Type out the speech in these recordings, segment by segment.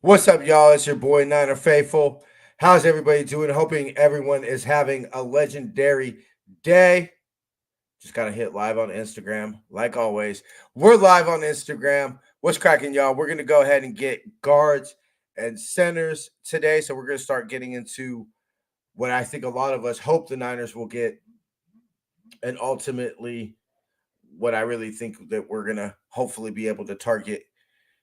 What's up, y'all? It's your boy Niner Faithful. How's everybody doing? Hoping everyone is having a legendary day. Just got to hit live on Instagram. Like always, we're live on Instagram. What's cracking, y'all? We're going to go ahead and get guards and centers today. So we're going to start getting into what I think a lot of us hope the Niners will get. And ultimately, what I really think that we're going to hopefully be able to target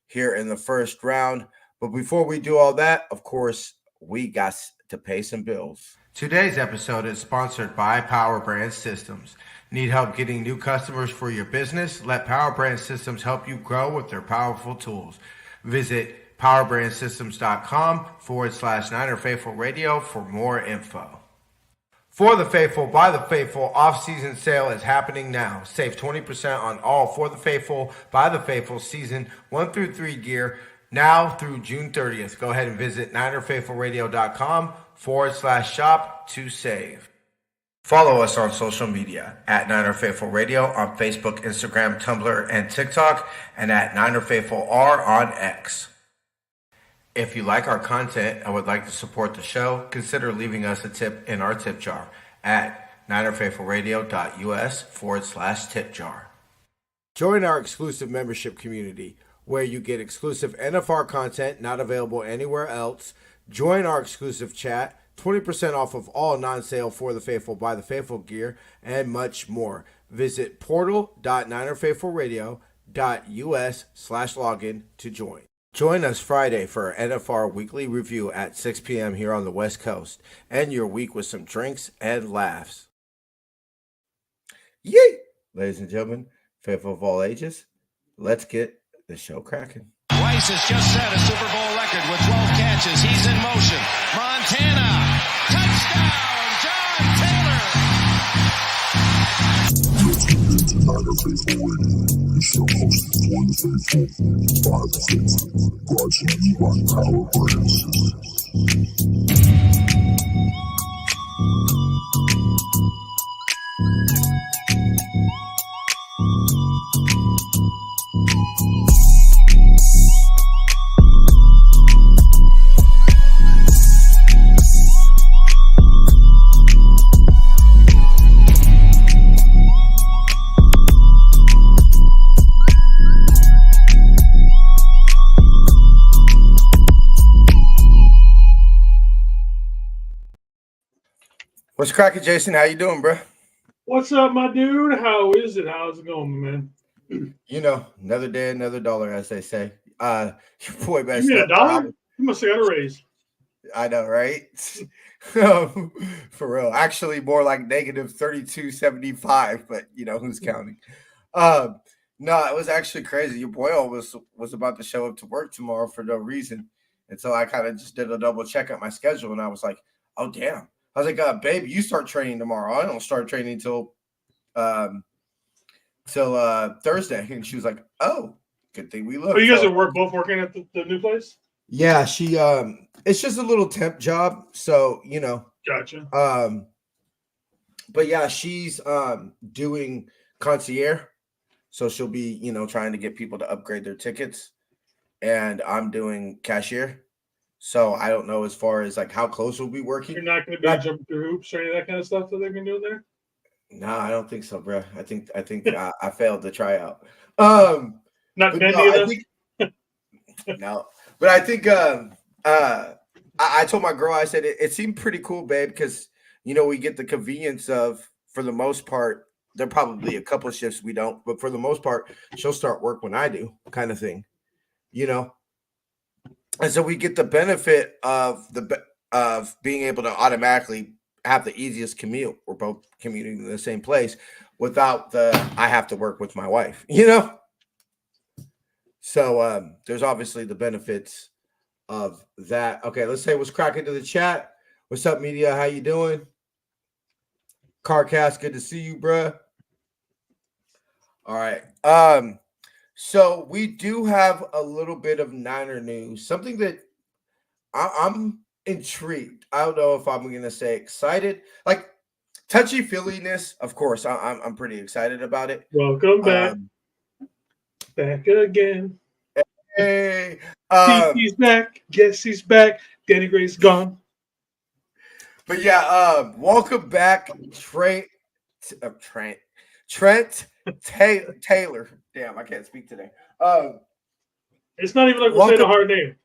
here in the first round. But before we do all that, of course, we got to pay some bills. Today's episode is sponsored by Power Brand Systems. Need help getting new customers for your business? Let Power Brand Systems help you grow with their powerful tools. Visit powerbrandsystems.com/Niner Faithful Radio for more info. For the Faithful, by the Faithful, off-season sale is happening now. Save 20% on all For the Faithful, by the Faithful season 1 through 3 gear now through June 30th. Go ahead and visit NinerFaithfulRadio.com/shop to save. Follow us on social media at Niner Faithful Radio on Facebook, Instagram, Tumblr, and TikTok, and at Niner Faithful R on X. If you like our content and would like to support the show, consider leaving us a tip in our tip jar at NinerFaithfulRadio.us/tip jar. Join our exclusive membership community where you get exclusive NFR content not available anywhere else. Join our exclusive chat, 20% off of all non-sale For the Faithful, by the Faithful gear, and much more. Visit portal.ninerfaithfulradio.us/login to join. Join us Friday for our NFR weekly review at 6 p.m. here on the West Coast. End your week with some drinks and laughs. Yay! Ladies and gentlemen, faithful of all ages, let's get the show cracking. Rice has just set a Super Bowl record with 12 catches. He's in motion. Montana, touchdown, John Taylor. Niner Faithful Radio, the show hosted for the faithful, by the faithful, brought to you by Power Brand Systems. What's cracking, Jason? How you doing, bro? What's up, my dude? How is it? How's it going, man? You know, another day, another dollar, as they say. Your boy, man. Give me $1? You must have got a raise. I know, right? For real. Actually, more like negative 32.75, but you know who's counting. No, it was actually crazy. Your boy was about to show up to work tomorrow for no reason, and so I kind of just did a double check at my schedule, and I was like, "Oh, damn." I was like, babe, you start training tomorrow. I don't start training till Thursday. And she was like, oh, good thing we looked. Oh, you guys are both working at the new place? Yeah, she it's just a little temp job. So, you know. Gotcha. But yeah, she's doing concierge. So she'll be, you know, trying to get people to upgrade their tickets. And I'm doing cashier. So I don't know as far as like how close we'll be working. You're not going to be jumping through hoops or any of that kind of stuff that they've been doing there? No, I don't think so, bro. I think I failed the tryout. Not many of them? No, but I think I told my girl, I said it seemed pretty cool, babe, because you know we get the convenience of, for the most part, there are probably a couple of shifts we don't, but for the most part, she'll start work when I do, kind of thing, you know. And so we get the benefit of being able to automatically have the easiest commute. We're both commuting to the same place without I have to work with my wife, you know? So there's obviously the benefits of that. Okay, let's say what's cracking to the chat. What's up, media? How you doing? Carcast, good to see you, bruh. All right. So we do have a little bit of Niner news, something that I'm intrigued. I don't know if I'm going to say excited, like touchy-feeliness. Of course, I'm pretty excited about it. Welcome back. Back again. Hey, TP's back. Guess he's back. Danny Gray's gone. but yeah, welcome back, Trent Taylor. Damn, I can't speak today. It's not even like we're saying a Welcome. hard name.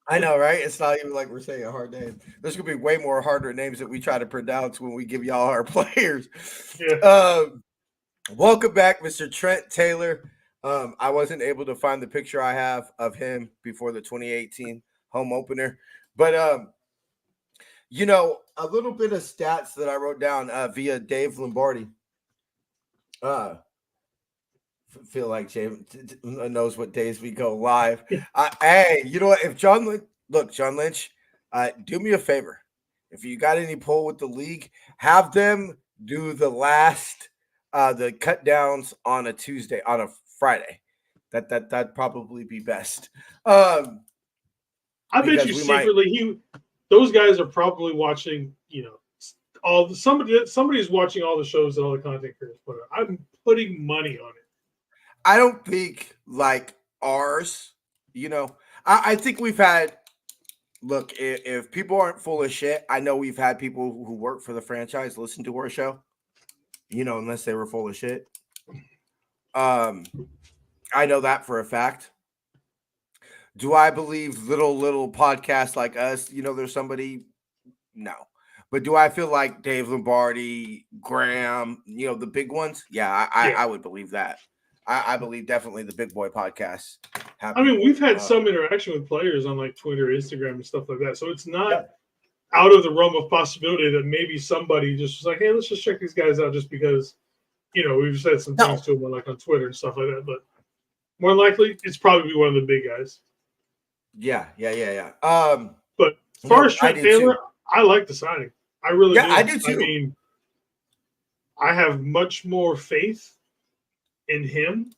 I know, right? It's not even like we're saying a hard name. There's gonna be way more harder names that we try to pronounce when we give y'all our players. Yeah. Welcome back, Mr. Trent Taylor. I wasn't able to find the picture I have of him before the 2018 home opener, but a little bit of stats that I wrote down via Dave Lombardi. Feel like Jay knows what days we go live. Hey, you know what? If John Lynch, do me a favor. If you got any pull with the league, have them do the last the cut downs on a Tuesday, on a Friday. That'd probably be best. I bet because you we might- secretly those guys are probably watching, somebody's watching all the shows that all the content creators put out. I'm putting money on it. I don't think like ours, I think we've had, look, if people aren't full of shit, I know we've had people who work for the franchise listen to our show, unless they were full of shit. I know that for a fact. Do I believe little podcasts like us, there's somebody? No. But do I feel like Dave Lombardi, Graham, the big ones? Yeah, I would believe that. I believe definitely the big boy podcasts. We've had some interaction with players on like Twitter, Instagram, and stuff like that. So it's not out of the realm of possibility that maybe somebody just was like, hey, let's just check these guys out just because, we've said some things to them like on Twitter and stuff like that. But more than likely, it's probably one of the big guys. Yeah. But as far as Trent Taylor, I like the signing. I really do. I do too. I have much more faith in him.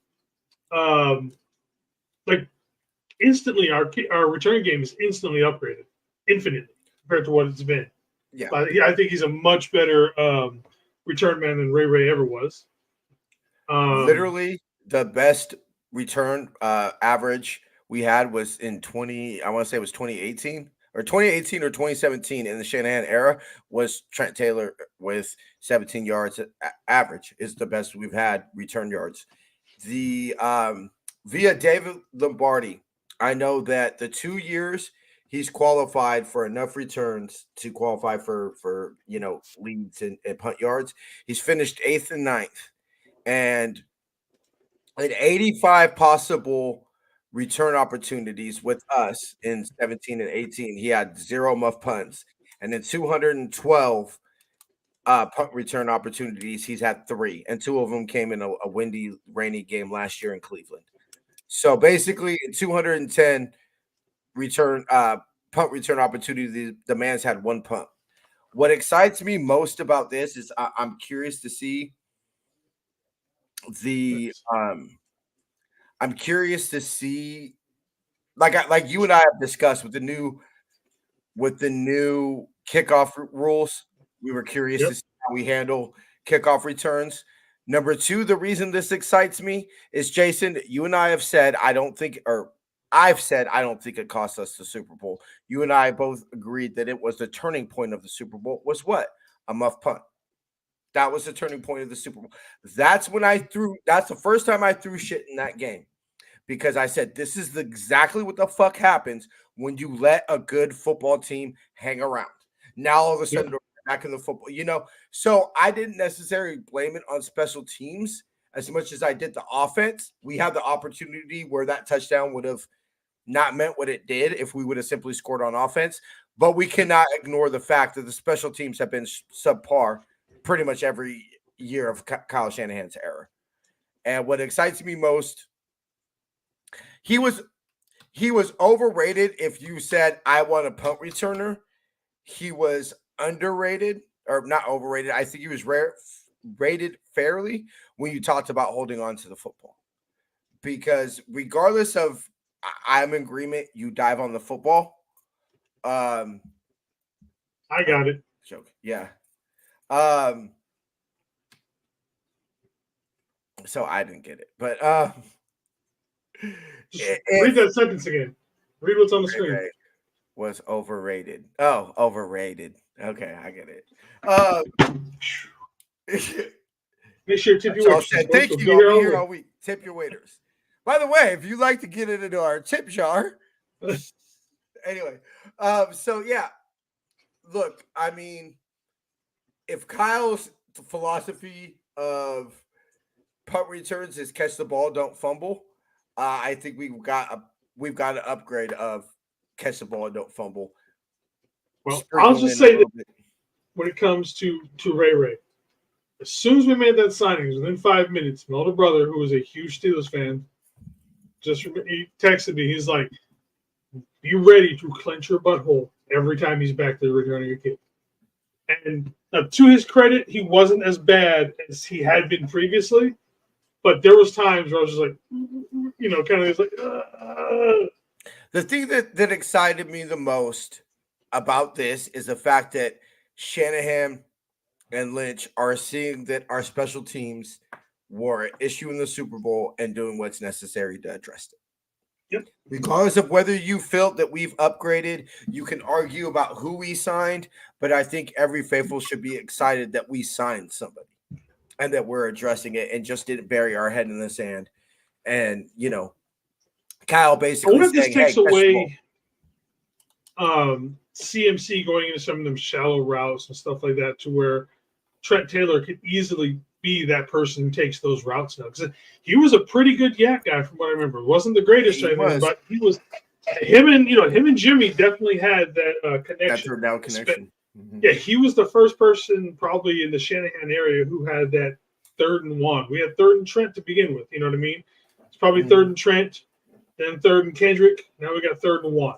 Instantly, our return game is instantly upgraded, infinitely compared to what it's been. Yeah, I think he's a much better return man than Ray ever was. Literally, the best return average we had was in 2018 or 2017 in the Shanahan era. Was Trent Taylor with 17 yards average is the best we've had return yards. The via David Lombardi, I know that the 2 years he's qualified for enough returns to qualify for leads and punt yards. He's finished 8th and 9th, and in 85 possible return opportunities with us in 17 and 18, he had 0 muff punts, and in 212 punt return opportunities, he's had 3, and 2 of them came in a windy, rainy game last year in Cleveland. So basically, in 210 punt return opportunities, the man's had 1 punt. What excites me most about this is I'm curious to see like you and I have discussed with the new kickoff rules. We were curious to see how we handle kickoff returns. Number 2, the reason this excites me is, Jason, you and I have said I've said I don't think it cost us the Super Bowl. You and I both agreed that it was the turning point of the Super Bowl. Was what? A muff punt. That was the turning point of the Super Bowl. That's the first time I threw shit in that game, because I said this is exactly what the fuck happens when you let a good football team hang around. Now all of a sudden they're back in the football, So I didn't necessarily blame it on special teams as much as I did the offense. We had the opportunity where that touchdown would have not meant what it did if we would have simply scored on offense. But we cannot ignore the fact that the special teams have been subpar pretty much every year of Kyle Shanahan's era. And what excites me most, he was overrated. If you said I want a punt returner, he was underrated, or not overrated. I think he was rated fairly when you talked about holding on to the football, because regardless of, I'm in agreement, you dive on the football. I got it. Joke. Yeah. So I didn't get it, but Just read that sentence again. Read what's on the screen. Ray was overrated. Oh, overrated. Okay, I get it. Make sure you tip your So waiters. said, Folks. thank We'll you. be I'll here be all here week. all week. Tip your waiters. By the way, if you'd like to get it into our tip jar, anyway. So yeah, look, I mean, if Kyle's philosophy of punt returns is catch the ball, don't fumble, I think we've got an upgrade of catch the ball, don't fumble. Well, I'll just say that when it comes to Ray, as soon as we made that signing, within 5 minutes, my older brother, who was a huge Steelers fan, he texted me. He's like, "Be ready to clench your butthole every time he's back there returning a kick." And to his credit, he wasn't as bad as he had been previously. But there was times where I was just like, kind of like. The thing that excited me the most about this is the fact that Shanahan and Lynch are seeing that our special teams were issuing the Super Bowl and doing what's necessary to address it. Yep. Regardless of whether you felt that we've upgraded, you can argue about who we signed, but I think every faithful should be excited that we signed somebody and that we're addressing it and just didn't bury our head in the sand. And, Kyle basically what if this takes hey, away CMC going into some of them shallow routes and stuff like that, to where Trent Taylor could easily be that person who takes those routes now? Because he was a pretty good yak guy from what I remember. It wasn't the greatest, but he was. Him and Jimmy definitely had that connection. That third down connection. Yeah, he was the first person probably in the Shanahan area who had that 3rd and 1. We had 3rd and Trent to begin with. You know what I mean? It's probably 3rd and Trent, then 3rd and Kendrick. Now we got 3rd and 1.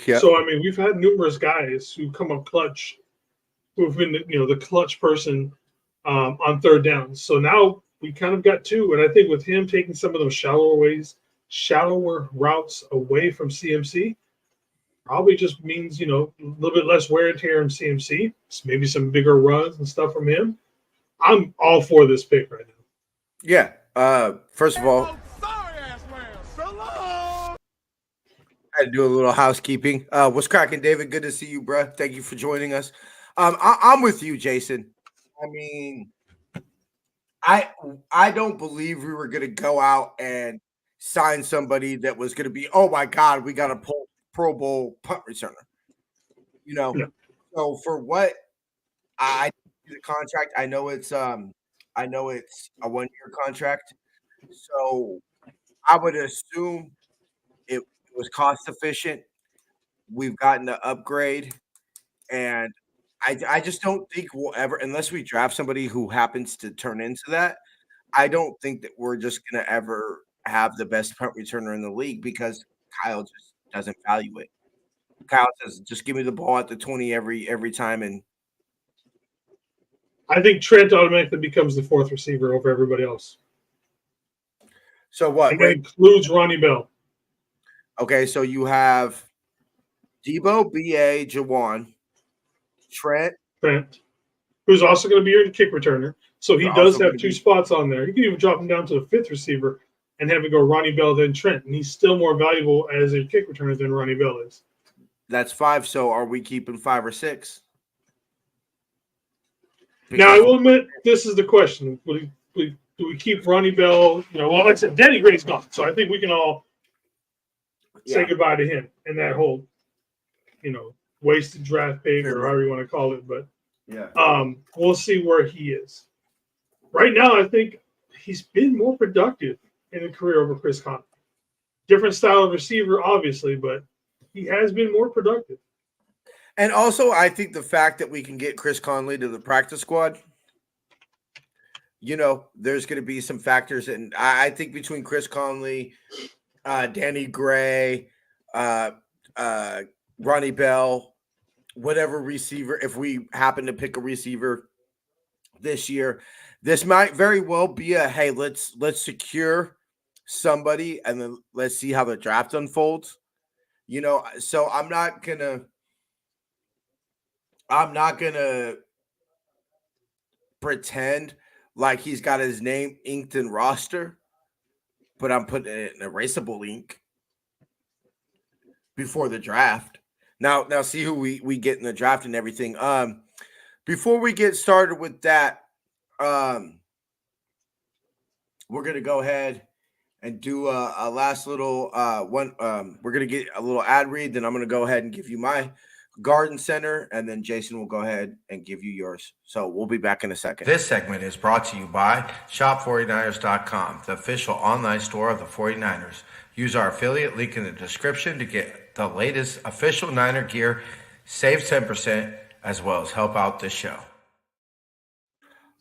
Yeah. So I mean, we've had numerous guys who come up clutch, who've been the clutch person on 3rd down. So now we kind of got 2, and I think with him taking some of those shallower routes away from CMC, probably just means a little bit less wear and tear in CMC. Maybe some bigger runs and stuff from him. I'm all for this pick right now. Yeah. First of all, I had to do a little housekeeping. What's cracking, David? Good to see you, bro. Thank you for joining us. I'm with you, Jason. I mean, I don't believe we were going to go out and sign somebody that was going to be, oh my God, we got a Pro Bowl punt returner. Yeah. So for what I the contract, I know it's a 1-year contract. So I would assume it was cost efficient. We've gotten an upgrade, and I just don't think we'll ever, unless we draft somebody who happens to turn into that, I don't think that we're just going to ever have the best punt returner in the league because Kyle just doesn't value it. Kyle says, just give me the ball at the 20 every time. And I think Trent automatically becomes the 4th receiver over everybody else. So what? And that includes Ronnie Bell. Okay, so you have Debo, B.A., Jawan, Trent, who's also going to be your kick returner. So he does have 2 spots on there. You can even drop him down to the 5th receiver and have it go Ronnie Bell, then Trent. And he's still more valuable as a kick returner than Ronnie Bell is. That's 5. So are we keeping 5 or 6? Because now, I will admit, this is the question. Do we keep Ronnie Bell? Like I said, Danny Gray's gone. So I think we can all say goodbye to him and that whole, wasted draft pick or however you want to call it. But we'll see where he is. Right now, I think he's been more productive in a career over Chris Conley. Different style of receiver, obviously, but he has been more productive. And also, I think the fact that we can get Chris Conley to the practice squad, there's going to be some factors. And I think between Chris Conley, Danny Gray, Ronnie Bell, whatever receiver, if we happen to pick a receiver this year, this might very well be hey, let's secure somebody and then let's see how the draft unfolds. So I'm not gonna pretend like he's got his name inked in roster. but I'm putting it in an erasable link before the draft. Now see who we get in the draft and everything. Before we get started with that, we're gonna go ahead and do a last little one. We're gonna get a little ad read, then I'm gonna go ahead and give you my garden center, and then Jason will go ahead and give you yours. So we'll be back in a second. This segment is brought to you by shop49ers.com, the official online store of the 49ers. Use our affiliate link in the description to get the latest official Niner gear, save 10%, as well as help out the show.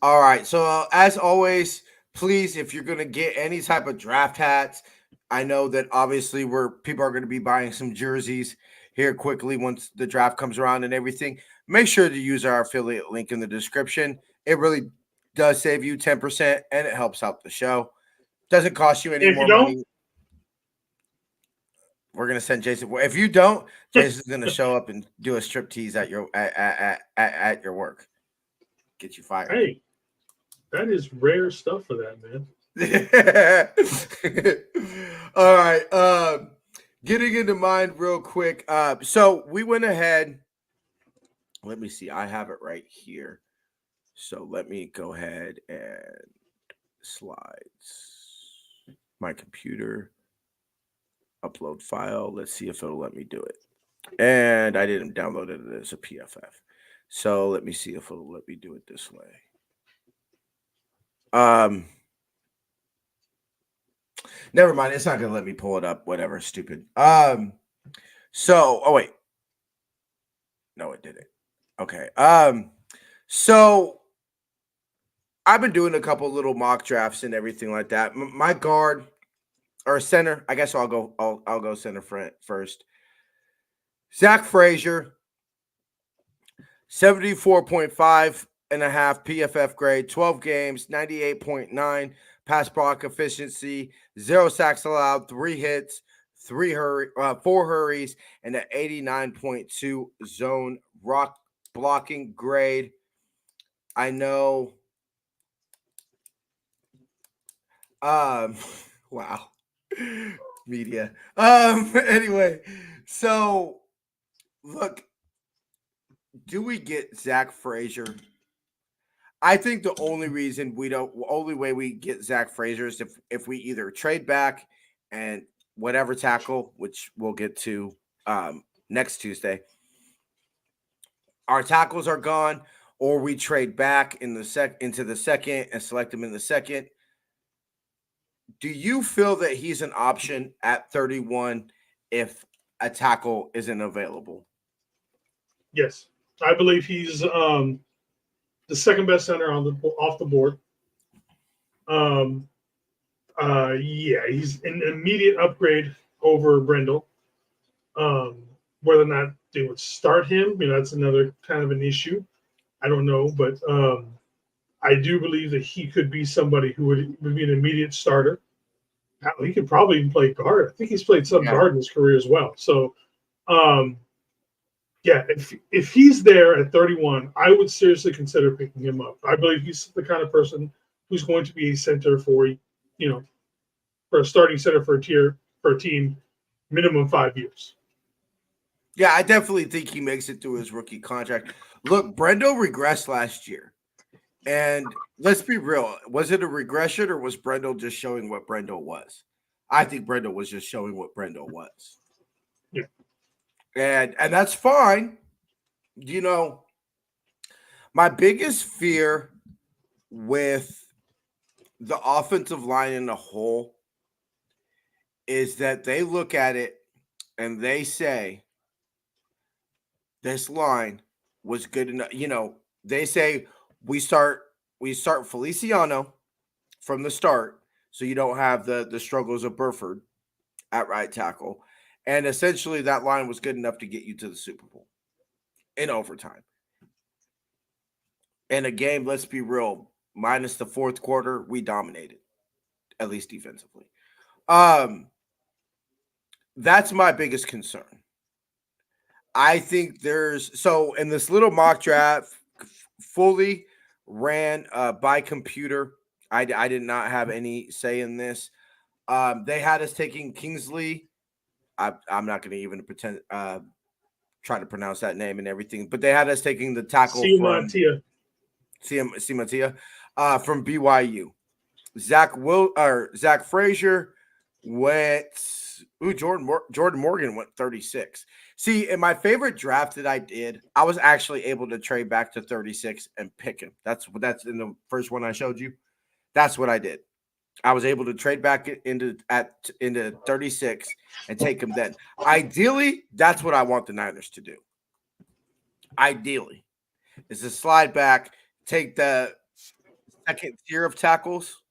All right, so as always, please, if you're going to get any type of draft hats, I know that obviously people are going to be buying some jerseys here quickly once the draft comes around and everything. Make sure to use our affiliate link in the description. It really does save you 10% and it helps out the show. Doesn't cost you any more money. We're going to send Jason. If you don't, Jason's going to show up and do a strip tease at your at your work. Get you fired. Hey, that is rare stuff for that, man. All right. Getting into mine real quick. So we went ahead. Let me see. I have it right here. So let me go ahead and slides. My computer. Upload file. Let's see if it'll let me do it. And I didn't download it as a PFF. So let me see if it'll let me do it this way. Never mind. It's not going to let me pull it up. Whatever. Stupid. Oh wait. No, it didn't. Okay. So I've been doing a couple little mock drafts and everything like that. My guard or center, I guess I'll go center first. Zach Frazier, 74.5 and a half PFF grade, 12 games, 98.9 pass block efficiency, 0 sacks allowed, 3 hits, 4 hurries, and an 89.2 zone rock blocking grade. I know. Wow. Media. Anyway, so look, do we get Zach Frazier? I think the only way we get Zach Frazier is if we either trade back and whatever tackle, which we'll get to next Tuesday, our tackles are gone, or we trade back into the second and select him in the second. Do you feel that he's an option at 31 if a tackle isn't available? Yes, I believe he's the second best center off the board. Yeah, he's an immediate upgrade over Brendel. Whether or not they would start him, that's another kind of an issue. I don't know, but I do believe that he could be somebody who would be an immediate starter. He could probably even play guard. I think he's played some guard in his career as well. So, yeah, if he's there at 31, I would seriously consider picking him up. I believe he's the kind of person who's going to be a center for a starting center for a team, minimum 5 years. Yeah, I definitely think he makes it through his rookie contract. Look, Brendel regressed last year. And let's be real. Was it a regression or was Brendel just showing what Brendel was? I think Brendel was just showing what Brendel was. Yeah. And that's fine. My biggest fear with the offensive line in the whole is that they look at it and they say this line was good enough. They say we start Feliciano from the start, so you don't have the struggles of Burford at right tackle. And essentially that line was good enough to get you to the Super Bowl in overtime. In a game, let's be real, minus the fourth quarter, we dominated, at least defensively. That's my biggest concern. I think in this little mock draft, fully ran by computer. I did not have any say in this. They had us taking Kingsley. I'm not going to even pretend try to pronounce that name and everything, but they had us taking the tackle from Simatia from BYU. Zach Frazier went. Jordan Morgan went 36. See, in my favorite draft that I did, I was actually able to trade back to 36 and pick him. That's in the first one I showed you. That's what I did. I was able to trade back into 36 and take him then. Ideally, that's what I want the Niners to do. Ideally, is to slide back, take the second tier of tackles,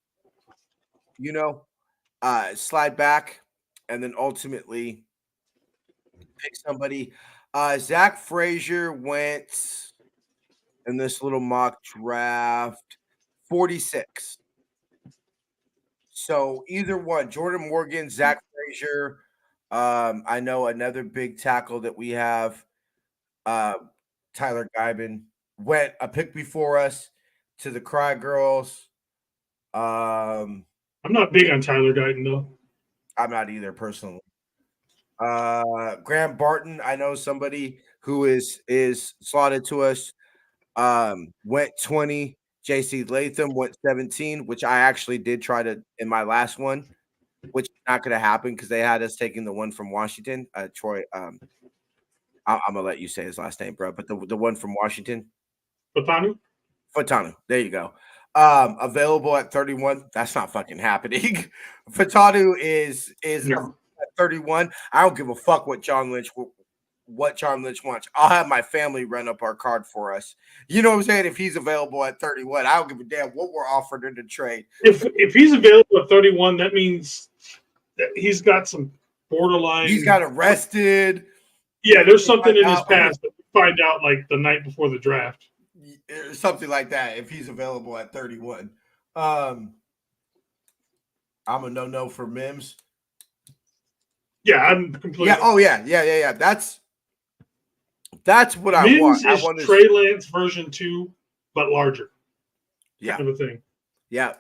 slide back, and then ultimately pick somebody. Zach Frazier went in this little mock draft 46. So either one, Jordan Morgan, Zach Frazier. I know another big tackle that we have, Tyler Guyman, went a pick before us to the Cry Girls. I'm not big on Tyler Guyton though. I'm not either personally. Graham Barton, I know somebody who is slotted to us. Went 20. JC Latham went 17, which I actually did try to in my last one, which is not going to happen because they had us taking the one from Washington. Troy, I'm gonna let you say his last name, bro. But the one from Washington, Fatanu. There you go. Available at 31. That's not fucking happening. Fatanu is No. at 31. I don't give a fuck what John Lynch wants. I'll have my family run up our card for us. You know what I'm saying? If he's available at 31, I don't give a damn what we're offered in the trade. If he's available at 31, that means that he's got some borderline. He's got arrested. Yeah, there's something in his past that we find out like the night before the draft. Something like that. If he's available at 31, I'm a no for Mims. Yeah, I'm completely. Yeah. Oh yeah. That's what I want. Mims is Trey Lance version 2, but larger. Yeah. Kind of a thing. Yeah.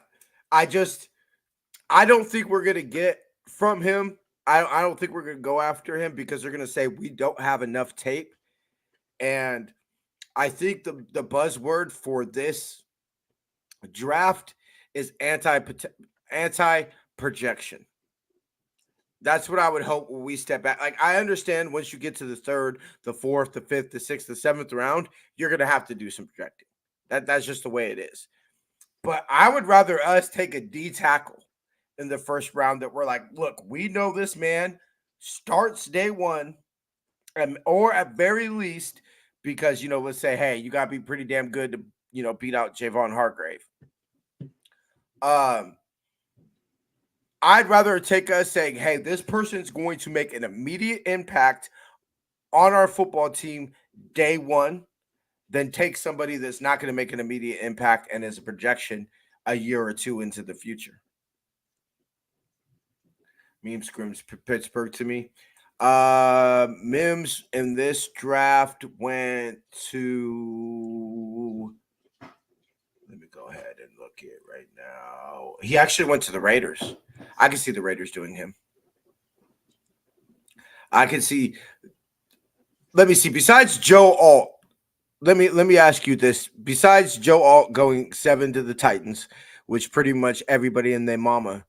I don't think we're gonna get from him. I don't think we're gonna go after him because they're gonna say we don't have enough tape. And I think the buzzword for this draft is anti-projection. That's what I would hope when we step back. Like, I understand once you get to the third, the fourth, the fifth, the sixth, the seventh round, you're going to have to do some projecting. That's just the way it is. But I would rather us take a D tackle in the first round that we're like, look, we know this man starts day one, or at very least, because, let's say, hey, you got to be pretty damn good to, beat out Javon Hargrave. I'd rather take us saying, hey, this person's going to make an immediate impact on our football team day one than take somebody that's not going to make an immediate impact and is a projection a year or two into the future. Meme scrims Pittsburgh to me. Mims in this draft went to, let me go ahead and look it right now. He actually went to the Raiders. I can see the Raiders doing him. I can see. Let me see. Besides Joe Alt, let me ask you this. Besides Joe Alt going 7 to the Titans, which pretty much everybody and their mama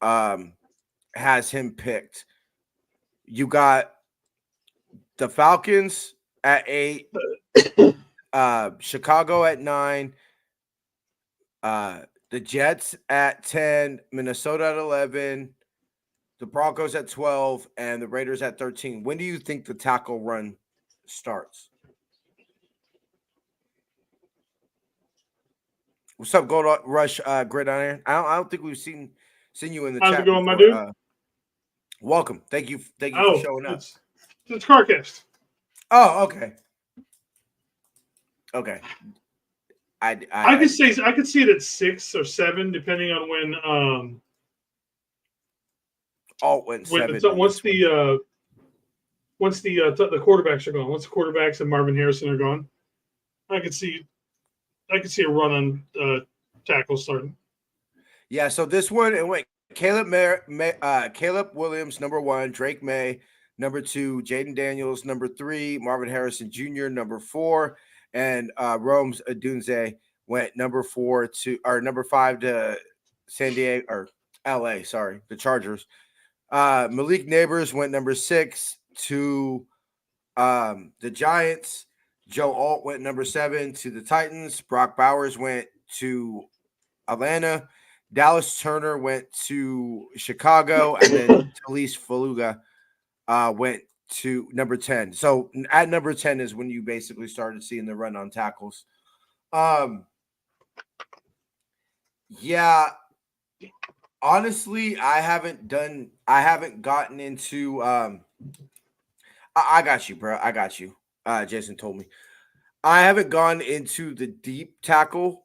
has him picked. You got the Falcons at 8, Chicago at 9, the Jets at 10, Minnesota at 11, the Broncos at 12, and the Raiders at 13. When do you think the tackle run starts? What's up, Gold Rush Gridiron? I don't think we've seen you in the How's chat. it going, my before. dude? Welcome. Thank you for showing up. It's CarCast. Oh, okay. Okay. I could see it at 6 or 7, depending on when Alt went 7. Once the quarterbacks are gone. Once the quarterbacks and Marvin Harrison are gone, I could see a run on tackle starting. Yeah, so this one it went Caleb Williams, number 1, Drake May, number 2, Jaden Daniels, number 3, Marvin Harrison Jr., number 4, and Rome's Adunze went number 5 to San Diego or LA, sorry, the Chargers. Malik Neighbors went number 6 to the Giants. Joe Alt went number 7 to the Titans. Brock Bowers went to Atlanta. Dallas Turner went to Chicago, and then Talise Faluga went to number 10. So at number 10 is when you basically started seeing the run on tackles. Yeah, honestly, I haven't gotten into I got you, bro. I got you. Jason told me. I haven't gone into the deep tackle.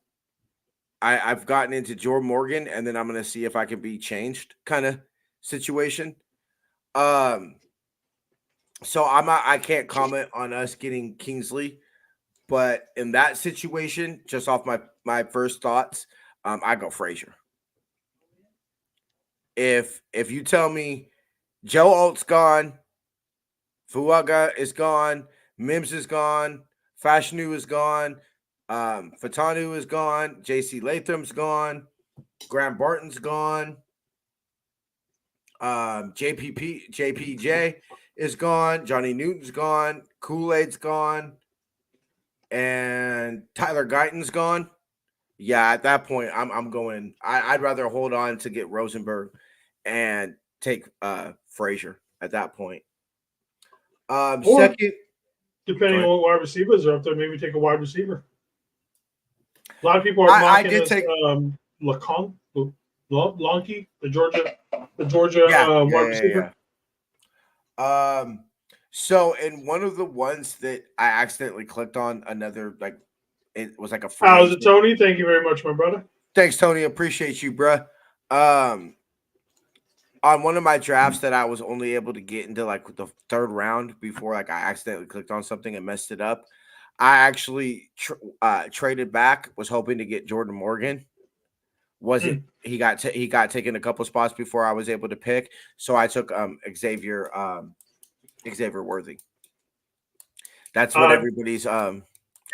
I've gotten into Jordan Morgan, and then I'm gonna see if I can be changed kind of situation. So I can't comment on us getting Kingsley, but in that situation, just off my first thoughts, I go Frazier. If you tell me Joe Alt's gone, Fuaga is gone, Mims is gone, Fashanu is gone, Fatanu is gone, JC Latham's gone, Graham Barton's gone, JPJ is gone, Johnny Newton's gone, Kool-Aid's gone, and Tyler Guyton's gone. Yeah, at that point, I'm going. I'd rather hold on to get Rosenberg and take Frazier at that point. Second, depending on what wide receivers are up there, maybe take a wide receiver. A lot of people are mocking this Lonky, the Georgia wide receiver. Yeah. So in one of the ones that I accidentally clicked on, another it was like a free. How's it, Tony? Thank you very much, my brother. Thanks, Tony. Appreciate you, bro. On one of my drafts that I was only able to get into like the third round before I accidentally clicked on something and messed it up. I actually traded back, was hoping to get Jordan Morgan. He got taken a couple spots before I was able to pick, so I took Xavier Worthy. That's what everybody's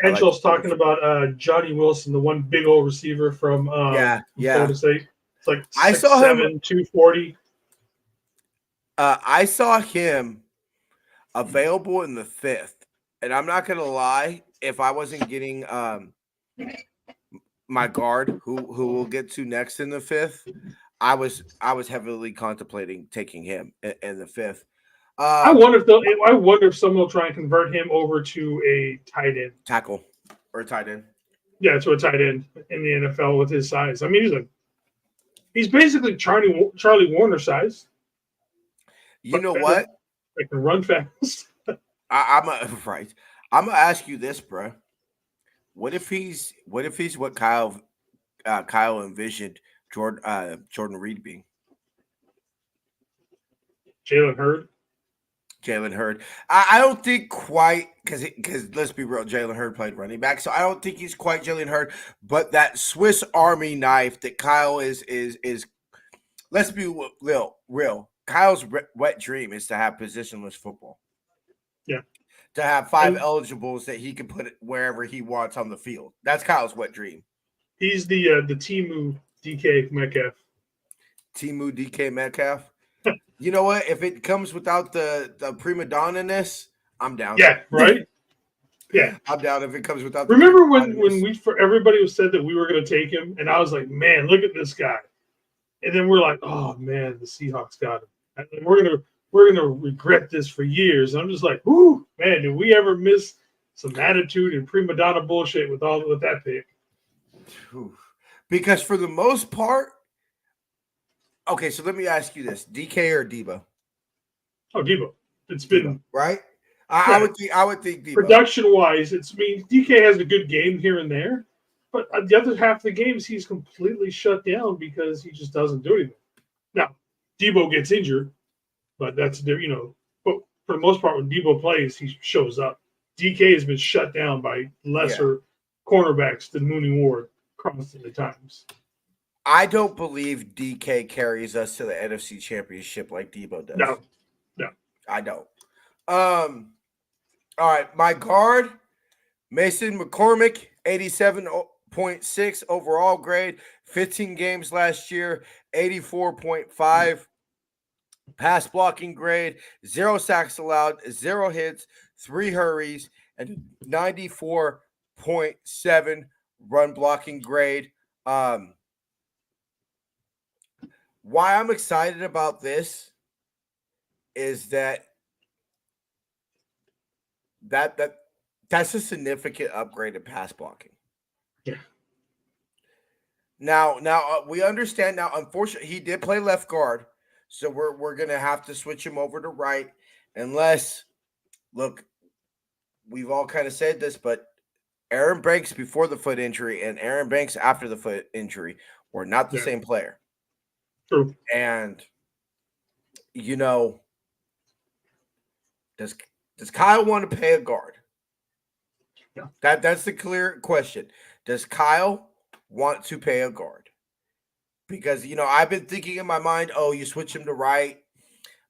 Angel's talking about Johnny Wilson, the one big old receiver from Florida State. It's like 6'7", 240. I saw him available in the 5th, and I'm not gonna lie, if I wasn't getting my guard, who we'll get to next in the 5th, I was heavily contemplating taking him in the 5th. I wonder if someone will try and convert him over to a tight end, tackle, or tight end. Yeah, to a tight end in the NFL with his size. I mean, he's basically Charlie Warner size. You know what? I can run fast. I'm gonna ask you this, bro. What if he's what Kyle envisioned Jordan Reed being? Jalen Hurd. I don't think quite, because let's be real, Jalen Hurd played running back, so I don't think he's quite Jalen Hurd. But that Swiss Army knife that Kyle is. Let's be real. Kyle's wet dream is to have positionless football. Yeah. To have 5 eligibles that he can put it wherever he wants on the field. That's Kyle's wet dream. He's the Timu DK Metcalf. Timu DK Metcalf. You know what? If it comes without the prima donna-ness, I'm down. Yeah, right? Yeah. I'm down if it comes without Remember when everybody said that we were going to take him, and I was like, man, look at this guy. And then we're like, oh, man, the Seahawks got him. And we're gonna regret this for years. And I'm just like, ooh, man, did we ever miss some attitude and prima donna bullshit with that pick? Because for the most part, okay, so let me ask you this: DK or Debo? Oh, Debo. It's been Debo, right. I would think Debo. Production wise, DK has a good game here and there, but the other half of the games he's completely shut down because he just doesn't do anything. Now, Debo gets injured, but that's but for the most part, when Debo plays, he shows up. DK has been shut down by lesser cornerbacks than Mooney Ward constantly times. I don't believe DK carries us to the NFC Championship like Debo does. No. I don't. All right, my guard, Mason McCormick, 87.6 overall grade, 15 games last year, 84.5 pass blocking grade, 0 sacks allowed, 0 hits, 3 hurries, and 94.7 run blocking grade. Why I'm excited about this is that's a significant upgrade in pass blocking. Yeah. Now, we understand. Now, unfortunately, he did play left guard, so we're gonna have to switch him over to right, unless, look, we've all kind of said this, but Aaron Banks before the foot injury and Aaron Banks after the foot injury were not the same player. True. And does Kyle want to pay a guard? Yeah. That's the clear question. Does Kyle want to pay a guard? Because I've been thinking in my mind, oh, you switch him to right.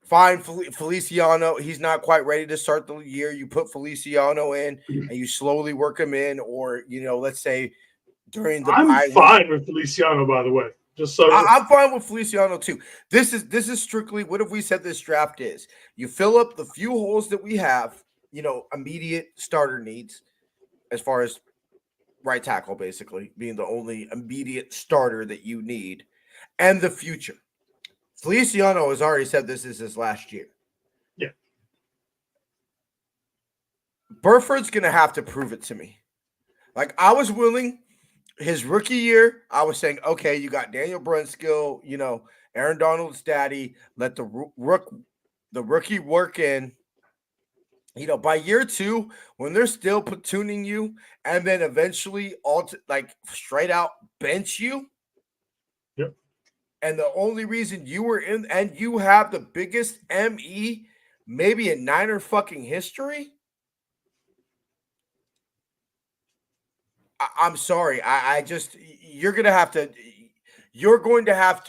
Fine, Feliciano, he's not quite ready to start the year. You put Feliciano in and you slowly work him in, or let's say during the I'm fine with Feliciano, by the way. Just so I'm fine with Feliciano too. This is strictly, what have we said this draft is? You fill up the few holes that we have, immediate starter needs, as far as right tackle, basically being the only immediate starter that you need, and the future. Feliciano has already said this is his last year. Yeah. Burford's going to have to prove it to me. Like, I was willing, his rookie year, I was saying, okay, you got Daniel Brunskill, Aaron Donald's daddy, let the rookie work in. By year 2, when they're still platooning you and then eventually straight out bench you. Yep. And the only reason you were in and you have the biggest ME maybe in Niner fucking history. I'm sorry. I just, you're going to have to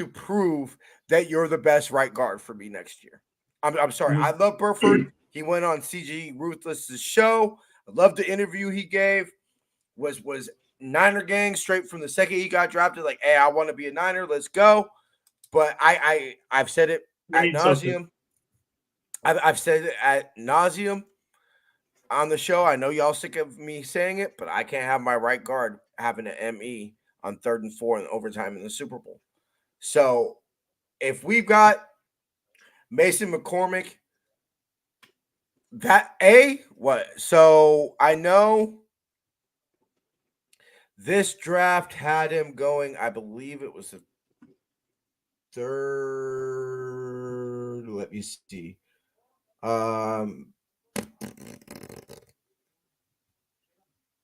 prove that you're the best right guard for me next year. I'm sorry. Mm-hmm. I love Burford. He went on CG Ruthless's show. I love the interview he gave. Was Niner gang straight from the second he got drafted. Like, hey, I want to be a Niner. Let's go. But I've said it ad nauseum. I've said it ad nauseum on the show. I know y'all sick of me saying it, but I can't have my right guard having an ME on 3rd and 4 in overtime in the Super Bowl. So if we've got Mason McCormick, so I know this draft had him going, I believe it was the 3rd. Let me see.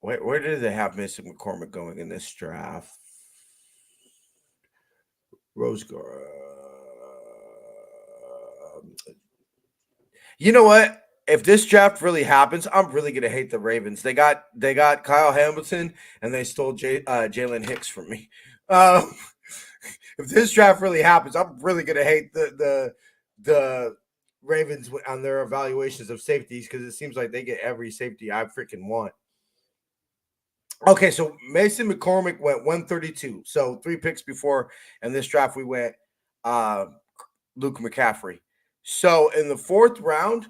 Where did they have Mason McCormick going in this draft? Rose Garden. You know what? If this draft really happens, I'm really gonna hate the Ravens. They got Kyle Hamilton and they stole Jalen Hicks from me. If this draft really happens, I'm really gonna hate the Ravens on their evaluations of safeties, because it seems like they get every safety I freaking want. Okay, so Mason McCormick went 132. So 3 picks before, and this draft we went Luke McCaffrey. So in the 4th round,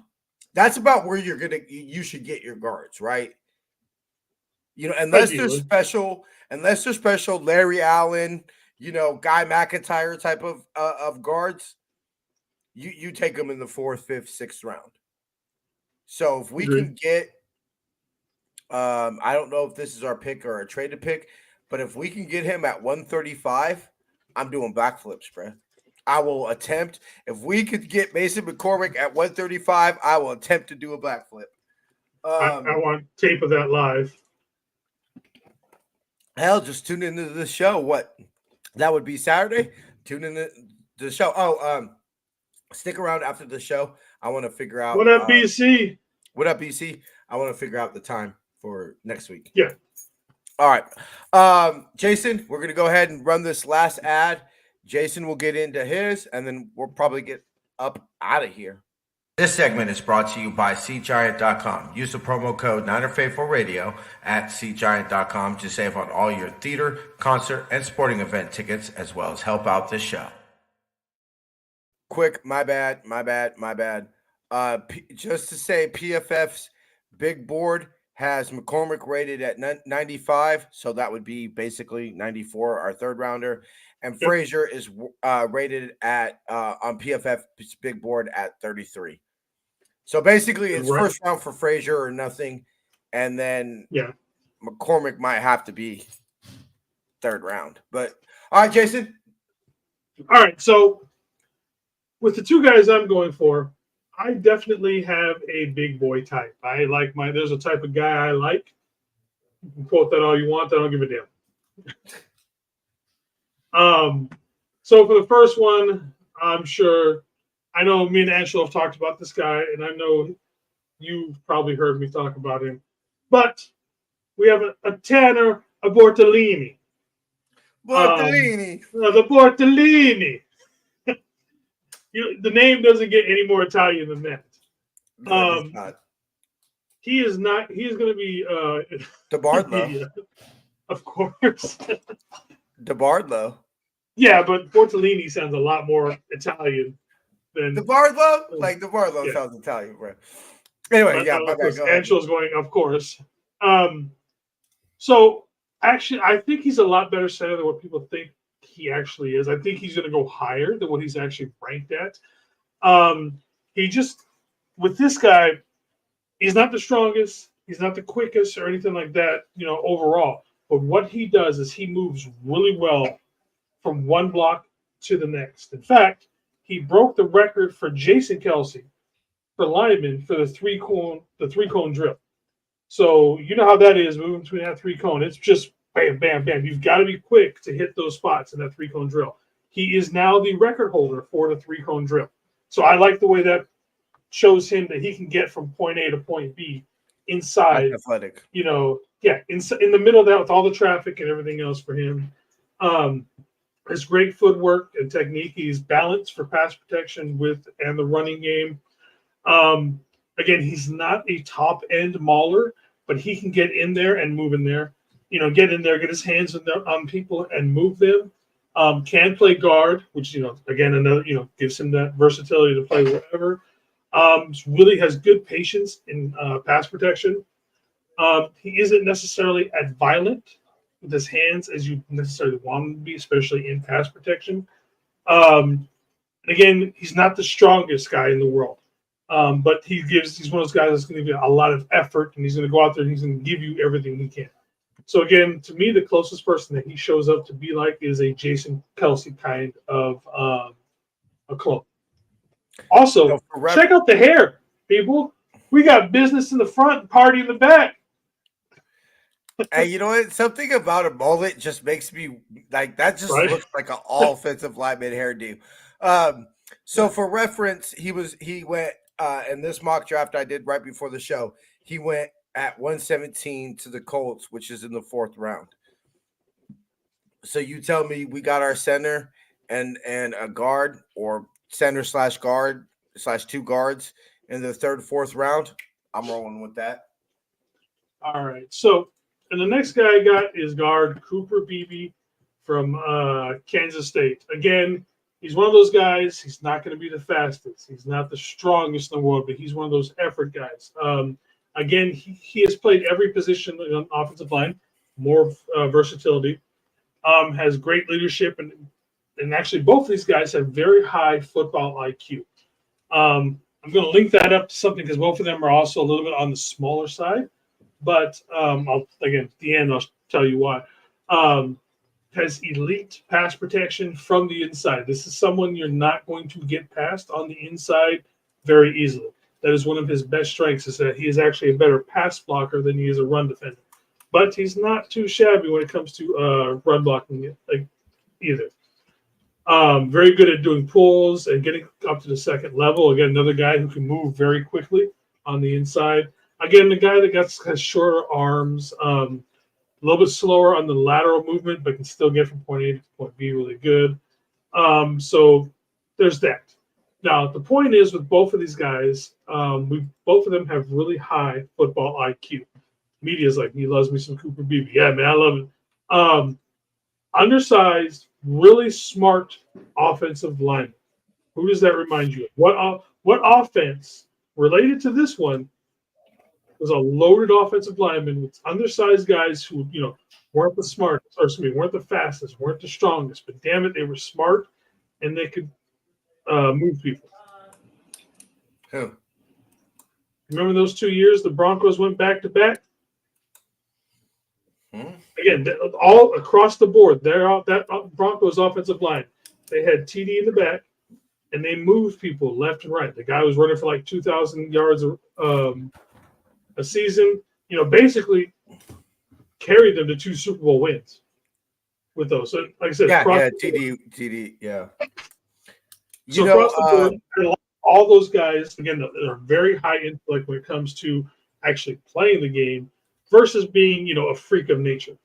that's about where you should get your guards, right? Unless they're special, Larry Allen, Guy McIntyre type of guards, you take them in the 4th, 5th, 6th round. So if we can get, I don't know if this is our pick or a traded pick, but if we can get him at 135, I'm doing backflips, bro. I will attempt. If we could get Mason McCormick at 135, I will attempt to do a backflip. I want tape of that live. Hell, just tune into the show. What? That would be Saturday. Tune in to the show. Oh, stick around after the show. I want to figure out. What up, BC? What up, BC? I want to figure out the time for next week. Yeah. All right. Jason, we're going to go ahead and run this last ad. Jason will get into his, and then we'll probably get up out of here. This segment is brought to you by SeatGiant.com. Use the promo code NinerFaithfulRadio at SeatGiant.com to save on all your theater, concert, and sporting event tickets, as well as help out this show. Quick, my bad. Just to say, PFF's big board has McCormick rated at 95, so that would be basically 94, our third rounder. And Frazier is rated at on PFF's big board at 33. So basically, it's first round for Frazier or nothing, and then McCormick might have to be third round. But all right, Jason. All right, so with the two guys I'm going for, I definitely have a big boy type. I like there's a type of guy I like. You can quote that all you want. I don't give a damn. So for the first one, I know me and Angelo have talked about this guy, and I know you've probably heard me talk about him. But we have a Tanner Bortolini. The Bortolini. The name doesn't get any more Italian than that. He is not. He is going to be DeBardlo. Of course. DeBardlo. Yeah, but Bortolini sounds a lot more Italian than DeBardlo. Like DeBardlo sounds Italian, bro. Anyway, Angelo's going, of course. So actually, I think he's a lot better center than what people think he actually is. I think he's going to go higher than what he's actually ranked at. With this guy, he's not the strongest, he's not the quickest or anything like that, overall. But what he does is he moves really well from one block to the next. In fact, he broke the record for Jason Kelsey for linemen for the three cone drill. So you know how that is, moving between that three cone. It's just bam, bam, bam. You've got to be quick to hit those spots in that three cone drill. He is now the record holder for the three cone drill. So I like the way that shows him that he can get from point A to point B inside. Athletic. In the middle of that with all the traffic and everything else for him. His great footwork and technique. He's balanced for pass protection and the running game. Again, he's not a top end mauler, but he can get in there and move in there. Get in there, get his hands on people and move them. Can play guard, which again another gives him that versatility to play wherever. Really has good patience in pass protection. He isn't necessarily as violent with his hands as you necessarily want him to be, especially in pass protection. Again, he's not the strongest guy in the world, but he's one of those guys that's going to give you a lot of effort, and he's going to go out there and he's going to give you everything he can. So again, to me, the closest person that he shows up to be like is a Jason Kelsey kind of a clone. Also, check out the hair, people. We got business in the front and party in the back. Hey, you know what? Something about a mullet just makes me like that. Just looks like an all offensive lineman hairdo. So for reference, he went in this mock draft I did right before the show. He went at 117 to the Colts, which is in the 4th round. So you tell me we got our center and a guard, or center / guard / 2 guards in the 3rd, 4th round. I'm rolling with that. All right. So, and the next guy I got is guard Cooper Beebe from Kansas State. Again, he's one of those guys. He's not going to be the fastest. He's not the strongest in the world, but he's one of those effort guys. Again, he has played every position on offensive line, more versatility, has great leadership, and actually both of these guys have very high football IQ. I'm going to link that up to something because both of them are also a little bit on the smaller side. But at the end, I'll tell you why. Has elite pass protection from the inside. This is someone you're not going to get past on the inside very easily. That is one of his best strengths, is that he is actually a better pass blocker than he is a run defender. But he's not too shabby when it comes to run blocking either. Very good at doing pulls and getting up to the 2nd level. Again, another guy who can move very quickly on the inside. Again, the guy that has shorter arms, A little bit slower on the lateral movement, but can still get from point A to point B really good. So there's that. Now, the point is with both of these guys, both of them have really high football IQ. Media's like, he loves me some Cooper Beebe. Yeah, man, I love it. Undersized, really smart offensive lineman. Who does that remind you of? What offense related to this one was a loaded offensive lineman with undersized guys who, weren't the smartest, weren't the fastest, weren't the strongest, but damn it, they were smart and they could move people. Who? Remember those 2 years the Broncos went back to back? Again, all across the board, that Broncos offensive line, they had TD in the back, and they moved people left and right. The guy was running for like 2,000 yards a season. Basically carried them to 2 Super Bowl wins with those. So, like I said, TD, yeah. So across the board, all those guys, again, they're very high intellect when it comes to actually playing the game versus being, a freak of nature.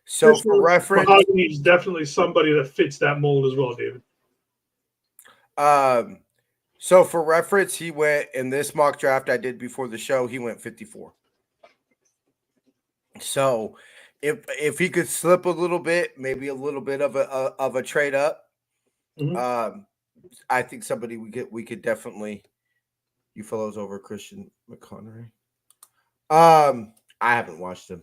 So for reference, Mahogany is definitely somebody that fits that mold as well, David. So for reference, he went in this mock draft I did before the show. He went 54. So if he could slip a little bit, maybe a little bit of a trade up, I think somebody we could definitely. You fellows over Christian McConaughey. I haven't watched him.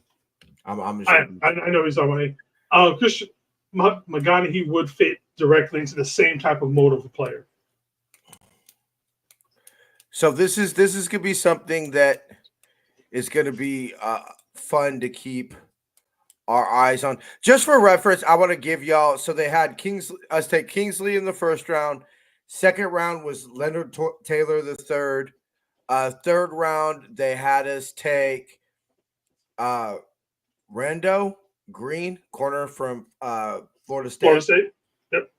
I'm just I know he's talking about. Christian McConaughey would fit directly into the same type of mode of a player. So this is gonna be something that is gonna be fun to keep our eyes on. Just for reference, I want to give y'all. So they had us take Kingsley in the first round. Second round was Leonard Taylor the third. Third round they had us take Rando Green, corner from Florida State. Florida State. Yep.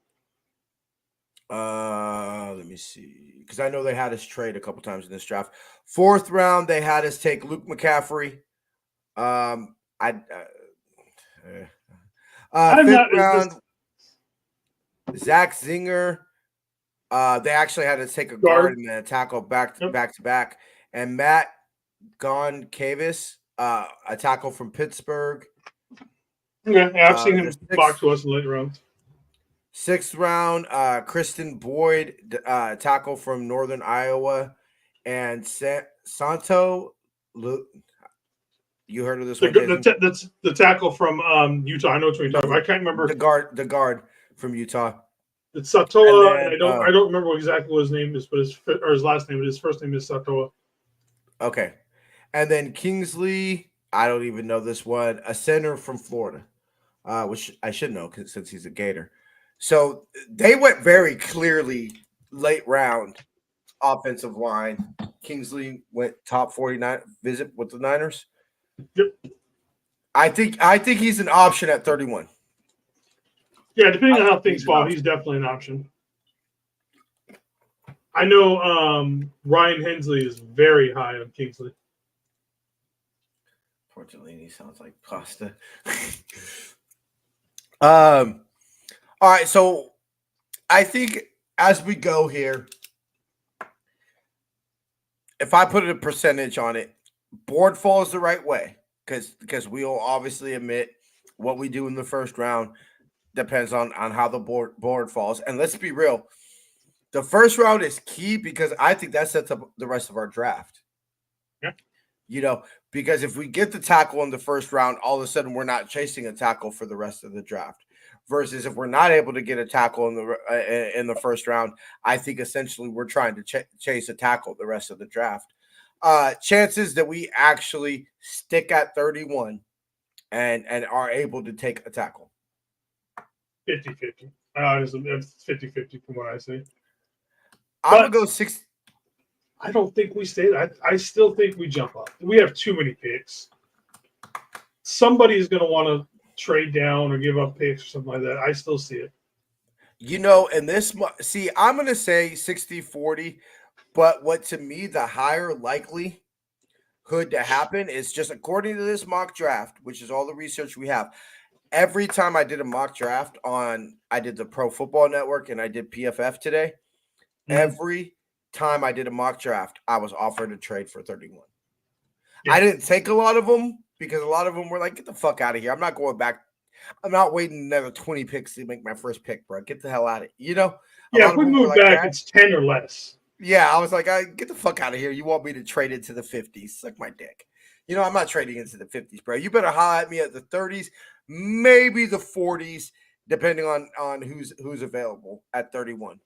Let me see, because I know they had us trade a couple times in this draft. Fourth round they had us take Luke McCaffrey. Fifth round, Zach Zinger. They actually had to take a guard and then a tackle back to back. And Matt Goncalves, a tackle from Pittsburgh. Yeah, I've seen him block to us in late rounds. Sixth round, Kristen Boyd, tackle from Northern Iowa. And Santo, you heard of this one? That's the tackle from Utah. I know what you're talking about. I can't remember the guard from Utah. It's Satoa, and I don't remember exactly what his name is, but his last name, but his first name is Satoa. Okay, and then Kingsley, I don't even know this one. A center from Florida, which I should know since he's a Gator. So they went very clearly late round offensive line. Kingsley went top 49 visit with the Niners. Yep. I think he's an option at 31. Yeah, depending on how things fall, he's definitely an option. I know Ryan Hensley is very high on Kingsley. Tortellini sounds like pasta. All right, so I think as we go here, if I put a percentage on it, board falls the right way because we'll obviously admit what we do in the first round depends on how the board falls. And let's be real, the first round is key because I think that sets up the rest of our draft. Yeah. Because if we get the tackle in the first round, all of a sudden we're not chasing a tackle for the rest of the draft. Versus if we're not able to get a tackle in the first round, I think essentially we're trying to chase a tackle the rest of the draft. Chances that we actually stick at 31 and are able to take a tackle. 50-50. It's 50-50 from what I see. I'm going to go 6. I don't think we stay there. I still think we jump up. We have too many picks. Somebody's going to want to trade down or give up picks or something like that. I still see it. And this – see, I'm going to say 60-40, but what to me the higher likely likelihood to happen is just according to this mock draft, which is all the research we have. Every time I did a mock draft I did the Pro Football Network and I did PFF today. Every time I did a mock draft, I was offered a trade for 31. Yeah. I didn't take a lot of them because a lot of them were like, get the fuck out of here. I'm not going back. I'm not waiting another 20 picks to make my first pick, bro. Get the hell out of here. Yeah, if we move back, it's 10 or less. Yeah, I was like, get the fuck out of here. You want me to trade into the 50s? Suck my dick. I'm not trading into the 50s, bro. You better holler at me at the 30s, maybe the 40s, depending on who's available at 31.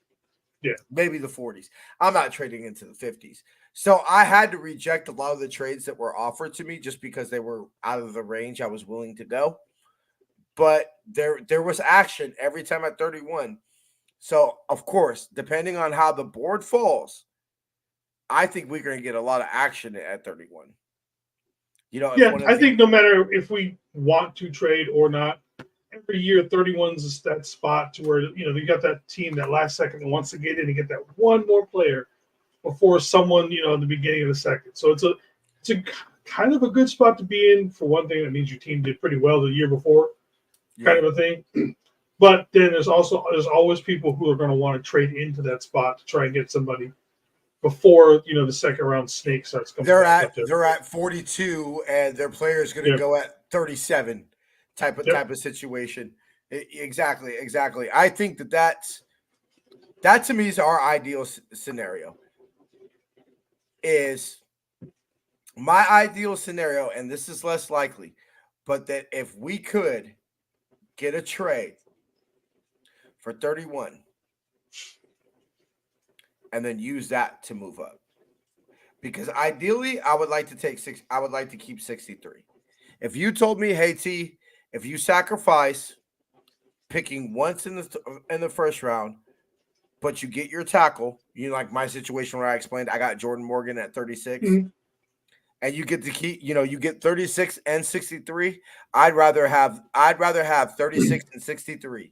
Yeah. Maybe the 40s. I'm not trading into the 50s. So I had to reject a lot of the trades that were offered to me just because they were out of the range I was willing to go. But there was action every time at 31. So, of course, depending on how the board falls, I think we're going to get a lot of action at 31. I think no matter if we want to trade or not, every year 31's is that spot to where, you got that team that last second that wants to get in and get that one more player before someone, at the beginning of the second. So it's a kind of a good spot to be in. For one thing, that means your team did pretty well the year before, kind of a thing. But then there's always people who are going to want to trade into that spot to try and get somebody before the second round snake starts coming. They're at 42 and their player is going to go at 37 type of situation. Exactly. I think that to me is our ideal scenario. Is my ideal scenario, and this is less likely, but that if we could get a trade for 31 and then use that to move up. Because ideally, I would like to keep 63. If you told me, hey T, if you sacrifice picking once in the first round, but you get your tackle, like my situation where I explained I got Jordan Morgan at 36, and you get to keep, you get 36 and 63. I'd rather have 36 and 63.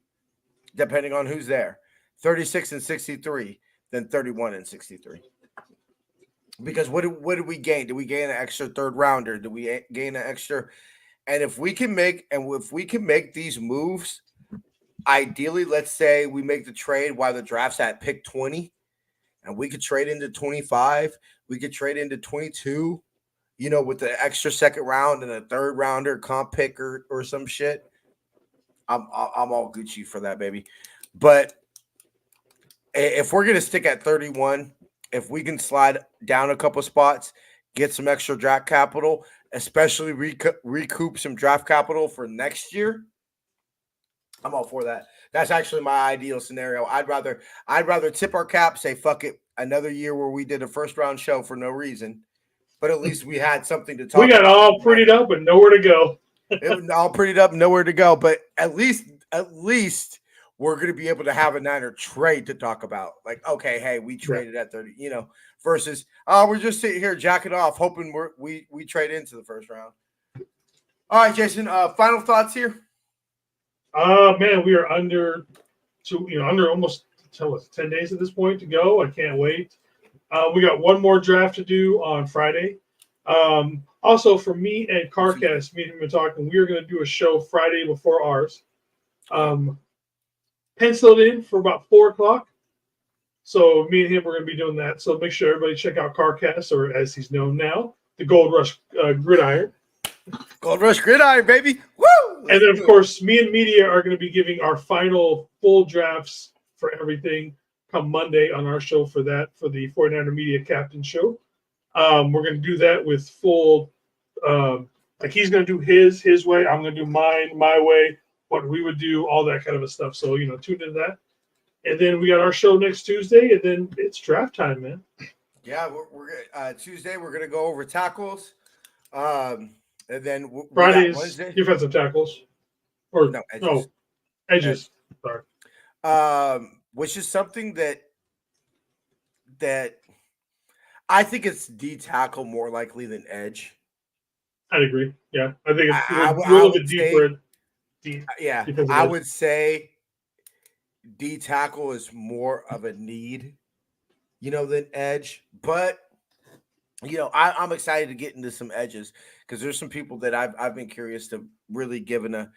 Depending on who's there, 36 and 63 than 31 and 63. Because what do we gain? Do we gain an extra third rounder? Do we gain an extra? And if we can make these moves, ideally, let's say we make the trade while the draft's at pick 20, and we could trade into 25. We could trade into 22. With the extra second round and a third rounder comp pick or some shit. I'm all Gucci for that, baby. But if we're going to stick at 31, if we can slide down a couple spots, get some extra draft capital, especially recoup some draft capital for next year, I'm all for that. That's actually my ideal scenario. I'd rather tip our cap, say fuck it, another year where we did a first round show for no reason, but at least we had something to talk about. We got all prettied up and nowhere to go. It was all prettied up, nowhere to go. But at least we're going to be able to have a Niner trade to talk about. Like, okay, hey, we traded at 30, versus we're just sitting here jacking off, hoping we trade into the first round. All right, Jason. Final thoughts here. Man, we are under almost 10 days at this point to go. I can't wait. We got one more draft to do on Friday. Also, for me and CarCast, me and him were talking, we are going to do a show Friday before ours. Penciled in for about 4 o'clock. So me and him, we're going to be doing that. So make sure everybody check out CarCast, or as he's known now, the Gold Rush Gridiron. Gold Rush Gridiron, baby. Woo! And then, of course, me and Media are going to be giving our final full drafts for everything come Monday on our show for the 49er Media Captain Show. We're going to do that with full, like he's going to do his way. I'm going to do mine, my way, what we would do, all that kind of a stuff. So, tune into that. And then we got our show next Tuesday, and then it's draft time, man. Yeah, we're Tuesday, we're going to go over tackles. And then Friday's Wednesday, defensive tackles. Or edges. Sorry. Which is something that I think it's D tackle more likely than edge. I'd agree. Yeah, I think it's a little bit deeper. Yeah, I would say D tackle is more of a need, than edge. But I'm excited to get into some edges because there's some people that I've been curious to really giving a.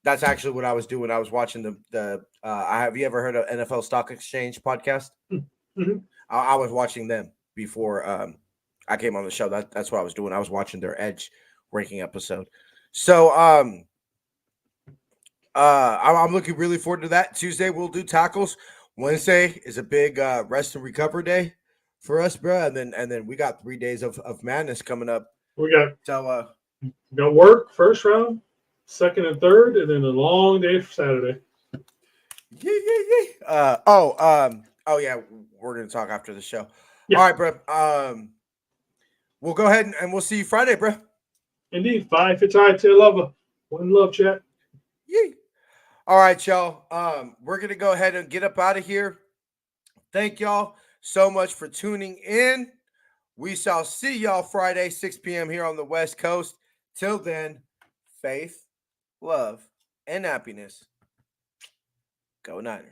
That's actually what I was doing. I was watching the. Have you ever heard of NFL Stock Exchange podcast? Mm-hmm. I was watching them before I came on the show. That's what I was doing. I was watching their edge ranking episode. So I'm looking really forward to that. Tuesday we'll do tackles. Wednesday is a big rest and recover day for us, bro. And then we got 3 days of madness coming up. We got So work first round, second and third, and then a long day for Saturday. Yeah. Oh yeah, we're gonna talk after the show. Yeah. All right, bro. We'll go ahead and we'll see you Friday, bro. Indeed. Bye. If it's all right, to lover. One love, chat. Yeah. All right, y'all. We're gonna go ahead and get up out of here. Thank y'all so much for tuning in. We shall see y'all Friday, 6 p.m. here on the West Coast. Till then, faith, love, and happiness. Go Niners.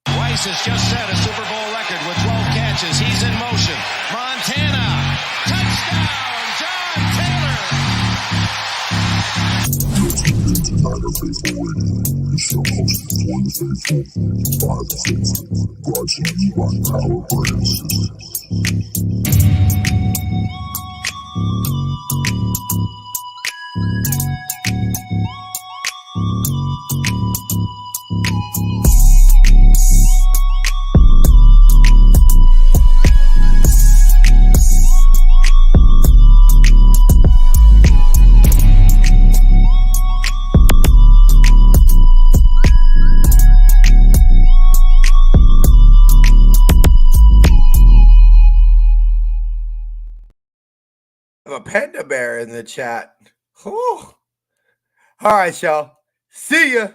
Rice has just set a Super Bowl record with 12 catches. He's in motion. Montana. A panda bear in the chat. Whew. All right, y'all. See ya.